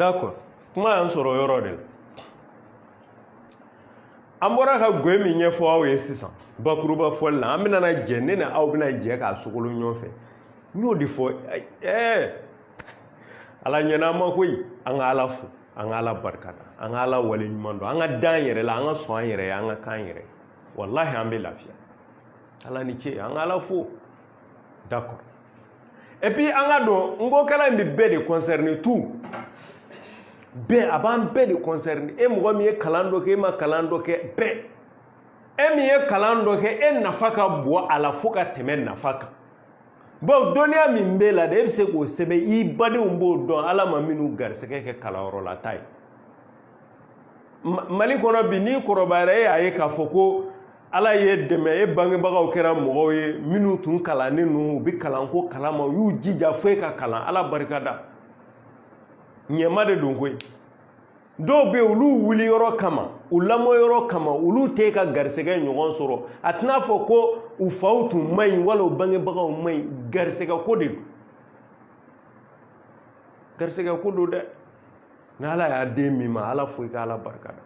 d'accord kuma y'an sɔrɔ yɔrɔ de la an bɔra ka goye min ɲɛfɔ aw ye sisan bakuruba fɔli la an bɛna jɛ ne ni aw bɛna jɛ k'a sogolo ɲɔgɔn fɛ n y'o de fɔ ala ɲɛna ma koyi an ka ala fo an ka ala barikada an ka ala wale ɲuman dɔn an ka dan yɛrɛ la an ka sɔn an yɛrɛ ye an ka kan yɛrɛ wallahi an bɛ lafiya ala ni ce an ka ala fo d'accord et puis an ka dɔn n ko kalan in bɛ bɛɛ de concerner tout bɛɛ a b'an bɛɛ de concerner e mɔgɔ min ye kalan dɔ kɛ e ma kalan dɔ kɛ bɛɛ e min ye kalan dɔ kɛ e nafa ka bon a la fo ka tɛmɛ nafa kan bon dɔnniya min b'e la de e bɛ se k'o sɛbɛn i badenw b'o dɔn ala ma minnu garisɛgɛ kɛ kalanyɔrɔ la ta ye Mali kɔnɔ bi n'i kɔrɔbayara e y'a ye k'a fɔ ko ala ye dɛmɛ e bangebagaw kɛra mɔgɔw ye minnu tun kalannen ninnu u bɛ kalanko kalama u y'u jija fo e ka kalan ala barika da ɲɛma de don koyi dɔw bɛ yen olu wuli yɔrɔ kama u lamɔ yɔrɔ kama olu tɛ ka garisɛgɛ ɲɔgɔn sɔrɔ a tɛna fɔ ko u faw tun man ɲi wala u bangebagaw man ɲi garisɛgɛ ko de don garisɛgɛ ko don dɛ ni ala y'a den min ma ala fo i ka ala barika da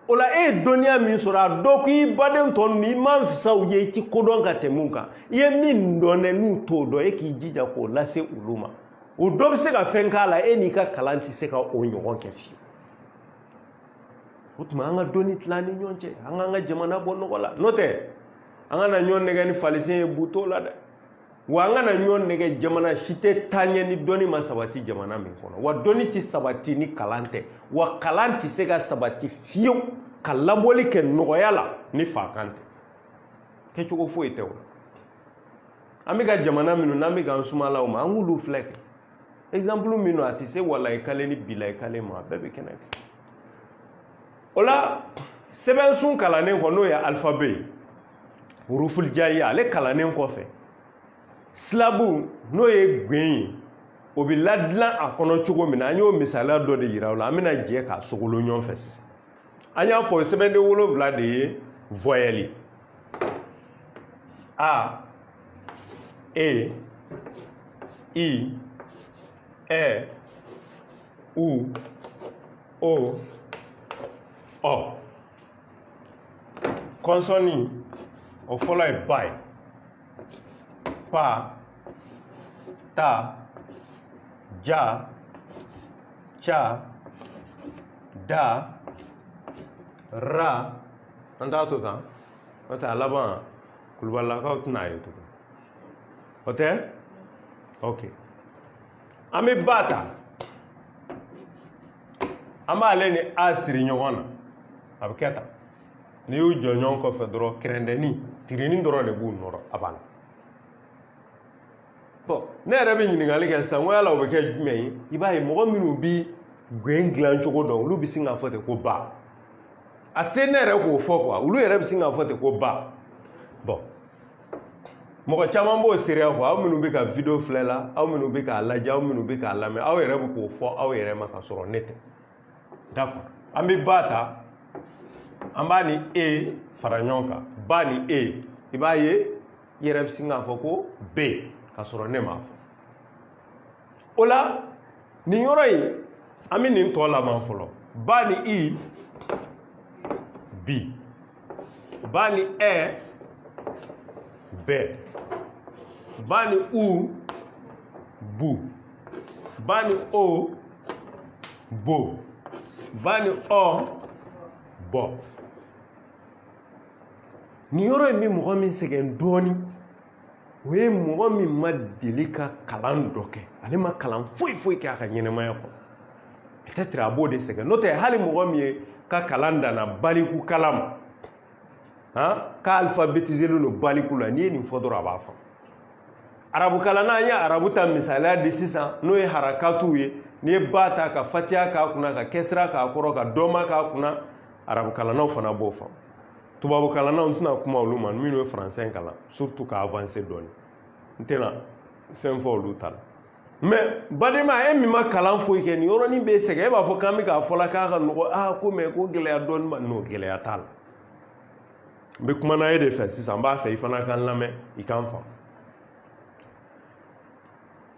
o la e ye dɔnniya min sɔrɔ a dɔ ko i baden tɔ ninnu i man fisa u ye i ti kodɔn ka tɛmɛ u kan i ye min dɔn dɛ n'u t'o dɔn e k'i jija k'o lase olu ma o dɔ bɛ se ka fɛn k'a la e n'i ka kalan tɛ se ka o ɲɔgɔn kɛ fiyewu o tuma an ka dɔnni tila ni ɲɔgɔn cɛ an k'an ka jamana bɔ nɔgɔ la n'o tɛ an kana ɲɔgɔn nɛgɛ ni falisen ye buto la dɛ wa an kana ɲɔgɔn nɛgɛ jamana si tɛ taaɲɛ ni dɔnni ma sabati jamana min kɔnɔ wa dɔnni tɛ sabati ni kalan tɛ wa kalan tɛ se ka sabati fiyewu ka labɔli kɛ nɔgɔya la ni fakan tɛ kɛcogo foyi tɛ o an bɛ ka jamana minnu n'an bɛ k'an sumala o ma an k'olu filɛ kɛ exemple minnu a tɛ se walayi kale ni bilayi kale ma a bɛɛ bɛ kɛnɛ kan o la sɛbɛnsun kalannen kɔ n'o ye alphabet ye huruful-jaiya ale kalannen kɔfɛ silabu n'o ye gwen ye o bɛ ladilan a kɔnɔ cogo min na an y'o misaliya dɔ de yira o la an bɛna jɛ k'a sogolo ɲɔgɔn fɛ sisan an y'a fɔ sɛbɛnden 7 de ye voyelle a e i ɛ u o ɔ kɔnsɔnni o fɔlɔ ye ba ye pa ta ja cha da ra an t'a to tan o tɛ a laban kulubalilakaw tɛna a ye tugun o tɛ ok an bɛ ba ta an b'ale ni a siri ɲɔgɔn na a bɛ kɛ tan n'i y'u jɔ ɲɔgɔn kɔfɛ dɔrɔn kɛrɛndɛni tirinin dɔrɔn de b'u nɔrɔ a banna bon ne yɛrɛ bɛ ɲininkali kɛ sisan ko yala o bɛ kɛ jumɛn ye i b'a ye mɔgɔ minnu bɛ gwen dilan cogo dɔn olu bɛ sin k'a fɔ ten ko ba a tɛ se ne yɛrɛ k'o fɔ quoi olu yɛrɛ bɛ sin k'a fɔ ten ko ba bon mɔgɔ caman b'o seereya quoi aw minnu bɛ ka video filɛ la aw minnu bɛ k'a lajɛ aw minnu bɛ k'a lamɛn aw yɛrɛ bɛ k'o fɔ aw yɛrɛ ma ka sɔrɔ ne tɛ d'accord an bɛ ba ta an b'a ni e fara ɲɔgɔn kan ba ni e i b'a ye i yɛrɛ bɛ sin k'a fɔ ko b ka sɔrɔ ne m'a fɔ o la nin yɔrɔ in an bɛ nin tɔ laban fɔlɔ ba ni i bi ba ni ɛ bɛ ba ni u bu ba ni o bo ba ni ɔ bɔ nin yɔrɔ in bɛ mɔgɔ min sɛgɛn dɔɔnin o ye mɔgɔ min ma deli ka kalan dɔ kɛ ale ma kalan foyi foyi kɛ a ka ɲɛnɛmaya kɔnɔ peut-être a b'o de sɛgɛn n'o tɛ hali mɔgɔ min ye ka kalan danna baliku kalan ma ka alphabétiselen don baliku la n'i ye nin fɔ dɔrɔn a b'a fɔ arabu kalan na an ye arabu ta misaliya di sisan n'o ye harakatuw ye n'i ye ba ta ka fatiya k'a kunna ka kɛsira k'a kɔrɔ ka dɔma k'a kunna arabu kalannaw fana b'o faamu tubabu kalannaw n tɛna kuma olu ma minnu ye français kalan surtout ka avancer dɔɔnin n tɛna fɛn fɔ olu ta la mais badema e min ma kalan foyi kɛ nin yɔrɔnin bɛ sɛgɛn e b'a fɔ k'an bɛ k'a fɔ la k'a ka nɔgɔ ko mais ko gɛlɛya dɔɔnin ma n'o gɛlɛya t'a la n bɛ kumana e de fɛ sisan n b'a fɛ i fana k'an lamɛn i k'an faamu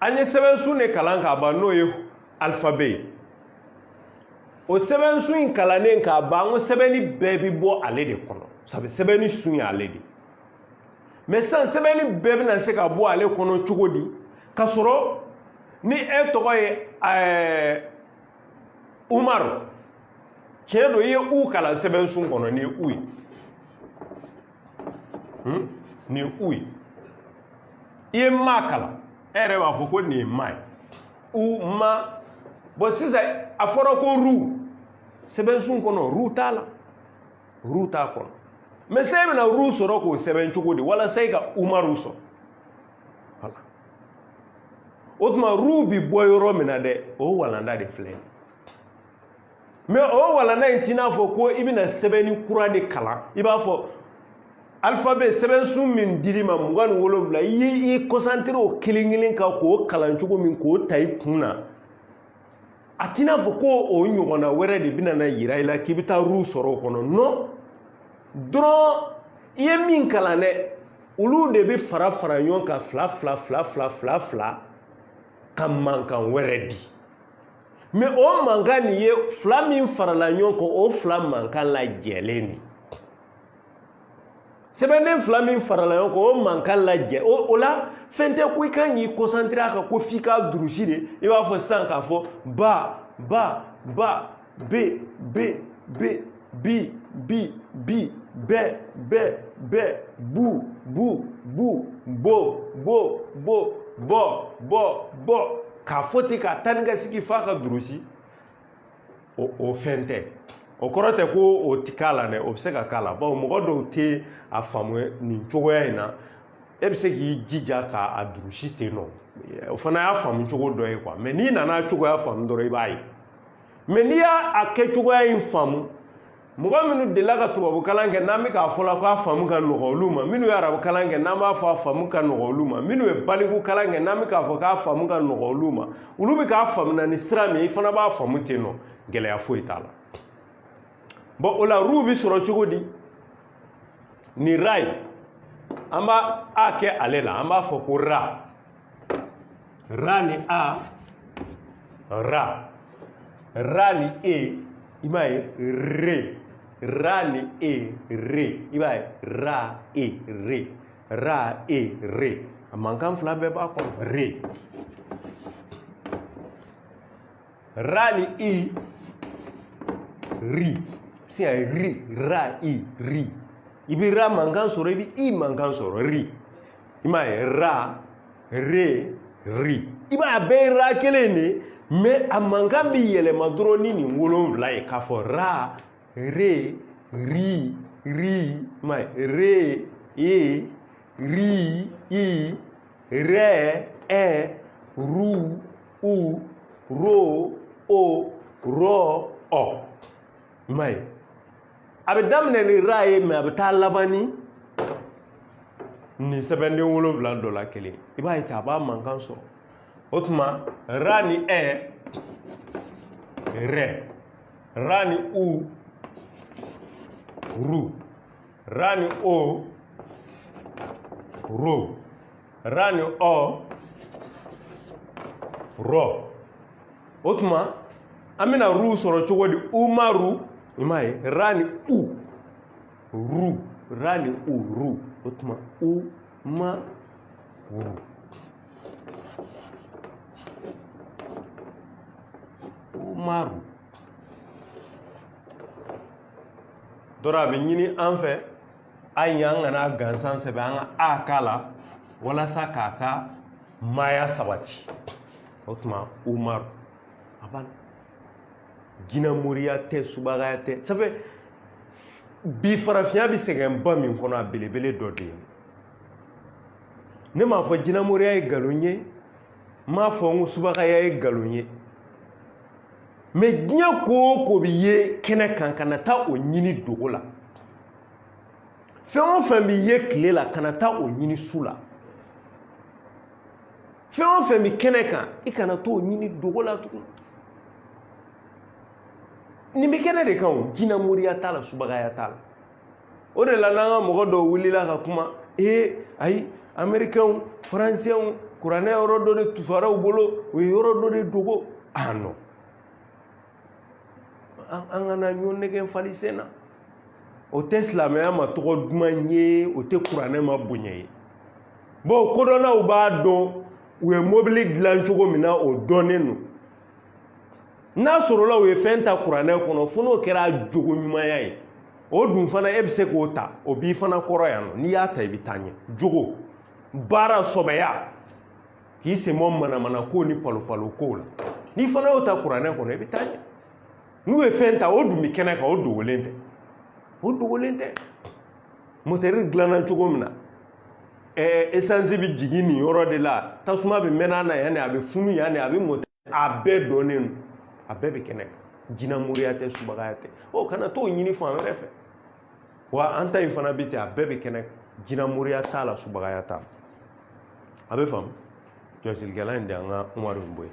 an ye sɛbɛnsun de kalan k'a ban n'o ye alphabet ye o sɛbɛnsun in kalannen k'a ban n ko sɛbɛnni bɛɛ bɛ bɔ ale de kɔnɔ sabu sɛbɛnni sun ye ale de mais sisan sɛbɛnni bɛɛ bɛna se ka bɔ ale kɔnɔ cogo di ka sɔrɔ ni e tɔgɔ ye umaru tiɲɛ don i ye u kalan sɛbɛnsun kɔnɔ ni ye u ye ni ye u ye i ye ma kalan e yɛrɛ b'a fɔ ko nin ye ma ye u ma bon sisan a fɔra ko ru sɛbɛnsun kɔnɔ ru t'a la ru t'a kɔnɔ mais se bɛna ru sɔrɔ k'o sɛbɛn cogo di walasa i ka umaru sɔrɔ voilà o tuma ru bi bɔ yɔrɔ min na dɛ o walanda de filɛ mais o walanda in t'i n'a fɔ ko i bɛna sɛbɛnni kura de kalan i b'a fɔ alphabet sɛbɛnsun min dir'i ma 27 i y'i concentré o kelen kelen kan k'o kalan cogo min k'o ta i kun na a t'i n'a fɔ ko o ɲɔgɔnna wɛrɛ de bɛna na yira i la k'i bɛ taa ru sɔrɔ o kɔnɔ non dɔrɔn i ye min kalan dɛ olu de bɛ fara ɲɔgɔn kan fila ka mankan wɛrɛ di mais o mankan nin ye fila min farala ɲɔgɔn kan o fila mankan lajɛlen de sɛbɛnden fila min farala ɲɔgɔn kan o mankan lajɛ o la fɛn tɛ ko i kan k'i concentré a kan ko f'i ka durusi de i b'a fɔ sisan k'a fɔ ba be bi bɛ bu bo k'a fɔ ten k'a taa ni ka sigi f'a ka durusi o fɛn tɛ o kɔrɔ tɛ ko o ti k'a la dɛ o bɛ se ka k'a la bawo mɔgɔ dɔw tɛ a faamu nin cogoya in na e bɛ se k'i jija k'a durusi ten nɔ o fana y'a faamu cogo dɔ ye quoi mais n'i nana cogoya faamu dɔrɔn i b'a ye mais n'i y'a kɛ cogoya in faamu mɔgɔ minnu delila ka tubabu kalan kɛ n'an bɛ k'a fɔ la k'a faamu ka nɔgɔ olu ma minnu ye arabu kalan kɛ n'an b'a fɔ a faamu ka nɔgɔ olu ma minnu ye baliku kalan kɛ n'an bɛ k'a fɔ k'a faamu ka nɔgɔ olu ma olu bɛ k'a faamu ni sira min i fana b'a faamu ten nɔ gɛlɛya foyi t'a la bon o la ru bɛ sɔrɔ cogo di ni ra ye an b'a a kɛ ale la an b'a fɔ ko ra ni a ra ni e i b'a ye re ra ni e re i b'a ye ra e re a mankan fila bɛɛ b'a kɔnɔ re ra ni i ri si a ri ra i ri i bɛ ra mankan sɔrɔ i bɛ i mankan sɔrɔ ri i b'a ye ra re ri i b'a bɛɛ ye ra kelen de mais a mankan bɛ yɛlɛma dɔrɔn ni nin 7 ye k'a fɔ ra re ri ma re e ri i rɛ ɛ ru u ro o rɔ ɔ ma ye a bɛ daminɛ ni ra ye mais a bɛ taa laban ni sɛbɛnden 7 dɔ la kelen i b'a ye a b'a mankan sɔrɔ o tuma ra ni ɛ rɛ ra ni u ru ra ni o ro ra ni ɔ rɔ o tuma an bɛna ru sɔrɔ cogo di umaru i m'a ye ra ni u ru ra ni u ru o tuma umaru umaru dɔrɔn a bɛ ɲini an fɛ an ye an kana gansan sɛbɛn an ka a k'a la walasa k'a ka maaya sabati o tuma umaru a banna jinɛmoriya tɛ subagaya tɛ sabu bi farafinya bɛ sɛgɛnba min kɔnɔ a belebele dɔ de ye ne m'a fɔ jinɛmoriya ye nkalon ye n m'a fɔ n ko subagaya ye nkalon ye mais diɲɛ ko o ko bɛ ye kɛnɛ kan ka na taa o ɲini dogo la fɛn o fɛn bɛ ye tile la ka na taa o ɲini su la fɛn o fɛn bɛ kɛnɛ kan i kana t'o ɲini dogo la tugun nin bɛ kɛnɛ de kan o jinɛmoriya t'a la subagaya t'a la o de la n'an ka mɔgɔ dɔw wulila ka kuma ayi amɛrikɛnw faransiyɛnw kuranɛ yɔrɔ dɔ de tufara u bolo o ye yɔrɔ dɔ de dogo non an kana ɲɔ nɛgɛ fali sen na o tɛ silamɛya ma tɔgɔ duman ye o tɛ kuranɛ ma bonya ye bon kodɔnnaw b'a dɔn u ye mobili dilan cogo min na o dɔnnen don n'a sɔrɔla u ye fɛn ta kuranɛ kɔnɔ fo n'o kɛra jogo ɲumanya ye o dun fana e bɛ se k'o ta o b'i fana kɔrɔ yan nɔ n'i y'a ta i bɛ taa ɲɛ jogo baara sɔbɛya k'i sen bɔ manamana ko ni palopalo kow la n'i fana y'o ta kuranɛ kɔnɔ i bɛ taa ɲɛ n'u ye fɛn ta o dun bɛ kɛnɛ kan o dogolen tɛ motɛri dilanna cogo min na essence bi jigin ni yɔrɔ de la tasuma bɛ mɛnna na yanni a bɛ funu yanni a bɛ mɔtɛ a bɛɛ dɔnnen a bɛɛ bɛ kɛnɛ kan jinɛmoriya tɛ subagaya tɛ kana t'o ɲini fan wɛrɛ fɛ wa an ta in fana bɛ ten a bɛɛ bɛ kɛnɛ kan jinɛmoriya t'a la subagaya t'a la a bɛ faamu jɔsilikɛla in de an ka Umaru bɔ ye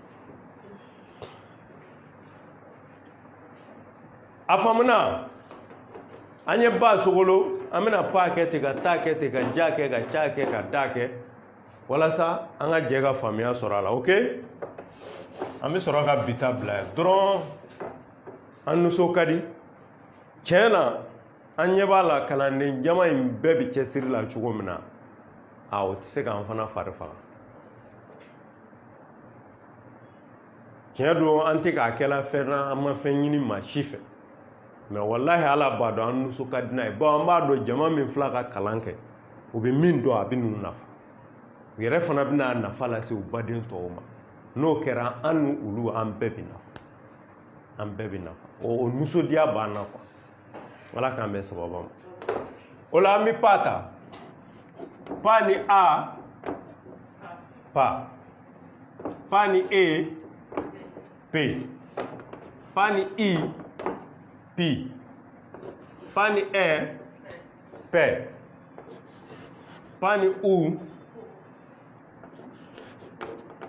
a faamuna an ye ba sogolo an bɛna pa kɛ ten ka ta kɛ ten ka ja kɛ ka ca kɛ ka da kɛ walasa an ka jɛ ka faamuya sɔrɔ a la ok an bɛ sɔrɔ ka bita bila yan dɔrɔn an nuso ka di tiɲɛ na an ɲɛ b'a la kalanden jama in bɛɛ bɛ cɛsiri la cogo min na o tɛ se k'an fana fari faga tiɲɛ don an tɛ k'a kɛla fɛn na an ma fɛn ɲini maa si fɛ mais wallahi ala b'a dɔn an nusu ka di n'a ye bon an b'a dɔn jama min fila ka kalan kɛ u bɛ min dɔn a bɛ ninnu nafa u yɛrɛ fana bɛna nafa lase u baden tɔw ma n'o kɛra an ni olu an bɛɛ bɛ nafa an bɛɛ bɛ nafa o nusodiya b'an na quoi wala k'an bɛ sababa ma o la an bɛ pa ta pa ni a pa ni e p pa ni i P, pa ni E, P, pa ni U,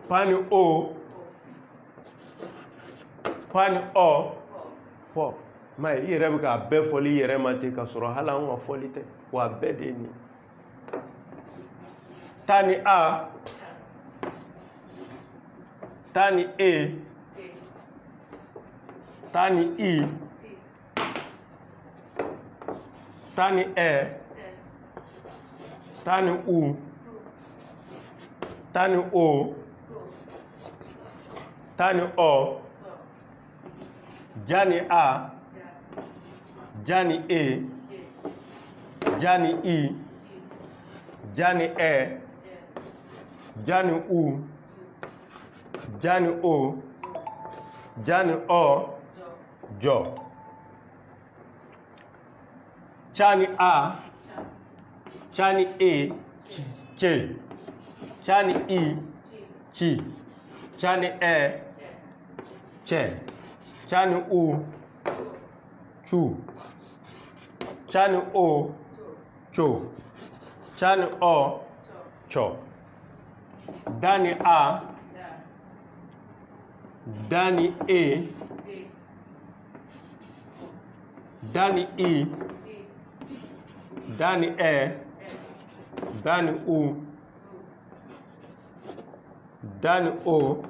pa ni O, pa ni O, po. Mais i yɛrɛ bɛ k'a bɛɛ fɔli i yɛrɛ ma ten ka sɔrɔ hali anw ka fɔli tɛ wa a bɛɛ de ye nin ta ni A, ta ni E, ta ni I, ta ni E, ta ni U, ta ni O, ta ni O, ja ni A, ja ni E, ja ni I, ja ni E, ja ni U, ja ni O, ja ni O, jɔ cha ni A, cha ni E, che, cha ni I, chi, cha ni E, che, cha ni U, chu, cha ni O, cho, cha ni O, cho, da ni A, da ni E, da ni I, da ni E, da ni U, da ni O,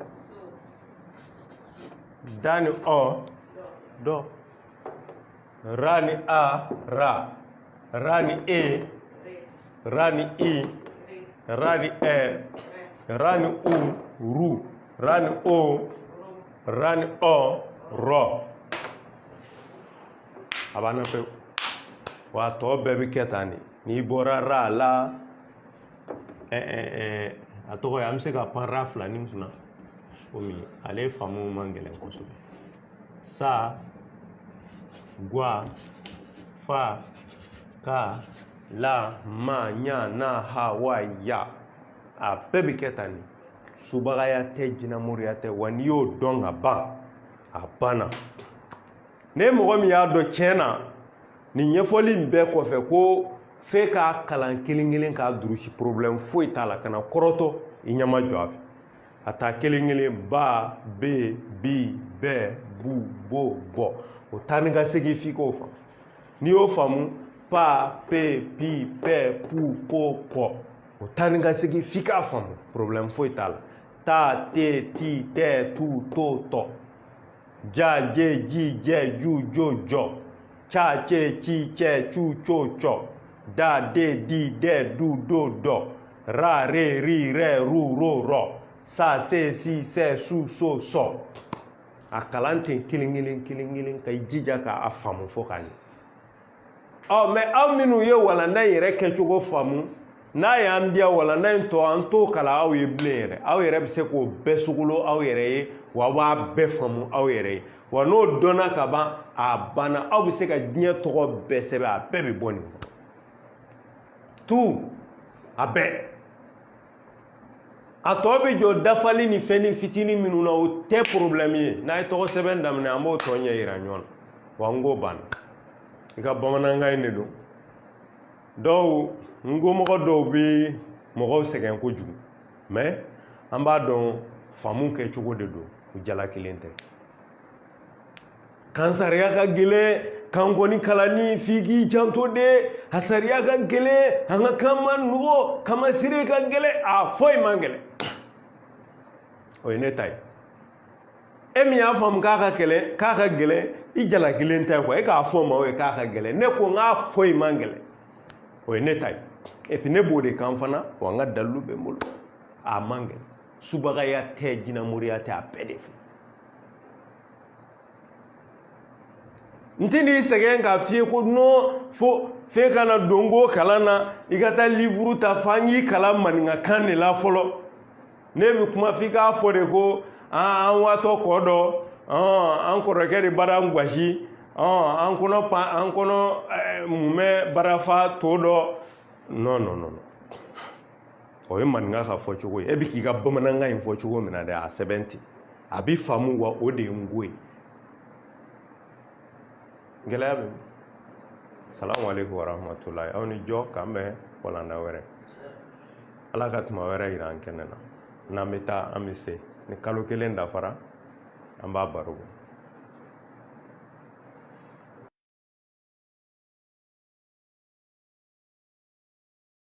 da ni O, do. Ra ni A, ra. Ra ni E, ra ni I, ra ni E, ra ni U, ru. Ra ni O, ra ni O, ro. A banna pewu wa tɔ bɛɛ bɛ kɛ tan de n'i bɔra ra la a tɔgɔ ye an bɛ se ka pan ra filanin kunna komi ale faamu man gɛlɛn kosɛbɛ sa gwa fa ka la ma ɲa na ha wa ya a bɛɛ bɛ kɛ tan de subagaya tɛ jinɛmoriya tɛ wa n'i y'o dɔn ka ban a banna ne mɔgɔ min y'a dɔn tiɲɛ na nin ɲɛfɔli in bɛɛ kɔfɛ ko f'e k'a kalan kelen kelen k'a durusi problème foyi t'a la kana kɔrɔtɔ i ɲɛma jɔ a fɛ a taa kelen kelen ba be bi bɛ bu bo bɔ o taa ni ka segin f'i k'o faamu n'i y'o faamu pa pe pi pɛ pu po pɔ o taa ni ka segin f'i k'a faamu problème foyi t'a la ta te ti tɛ tu to tɔ ja je ji jɛ ju jo jɔ cha che chi che chu cho cho da de di de du do do ra re ri re ru ro ro sa se si se su so so a kalan ten kelen kelen ka i jija k'a faamu fo k'a ɲɛ mais aw minnu ye walanda yɛrɛ kɛcogo faamu n'a y'an diya walanda in tɔ an t'o kalan aw ye bilen yɛrɛ aw yɛrɛ bɛ se k'o bɛɛ sugolo aw yɛrɛ ye wa b'a bɛɛ faamu aw yɛrɛ ye wa n'o dɔnna ka ban a banna aw bɛ se ka diɲɛ tɔgɔ bɛɛ sɛbɛn a bɛɛ bɛ bɔ nin kɔnɔ tout a bɛɛ a tɔ bɛ jɔ dafali ni fɛn ni fitinin minnu na o tɛ problème ye n'a ye tɔgɔ sɛbɛn daminɛ an b'o tɔ ɲɛ yira ɲɔgɔn na wa n ko banna i ka bamanankan in de don dɔw n ko mɔgɔ dɔw bɛ mɔgɔw sɛgɛn kojugu mais an b'a dɔn faamu kɛcogo de don u jala kelen tɛ kan sariya ka gɛlɛn kan kɔni kalanni f'i k'i janto de a sariya ka gɛlɛn an ka kan ma nɔgɔ kama siri ka gɛlɛn a foyi man gɛlɛn o ye ne ta ye e min y'a faamu k'a ka gɛlɛn i jala kelen tɛ quoi e k'a fɔ ma o ye k'a ka gɛlɛn ne ko n k'a foyi man gɛlɛn o ye ne ta ye et puis ne b'o de kan fana wa n ka dalilu bɛ n bolo a man gɛlɛn subagaya tɛ jinɛmoriya tɛ a bɛɛ de fɛ n tɛ n'i sɛgɛn k'a f'i ye ko non fo f'e kana don ko kalan na i ka taa livre ta f'an k'i kalan maninkakan de la fɔlɔ ne bɛ kuma f'i k'a fɔ de ko an waatɔ kɔ dɔ an kɔrɔkɛ de bara an gosi an kɔnɔ mumɛ barafa to dɔ non non non o ye maninka ka fɔcogo ye e bɛ k'i ka bamanankan in fɔ cogo min na dɛ a sɛbɛn ten a bɛ faamu wa o de ye n ko ye gɛlɛya bɛ salamu aleykum wa rahmatulahi aw ni jɔ k'an bɛn walanda wɛrɛ ala ka tuma wɛrɛ yira an kɛnɛ na n'an bɛ taa an bɛ se ni kalo kelen dafara an b'a baro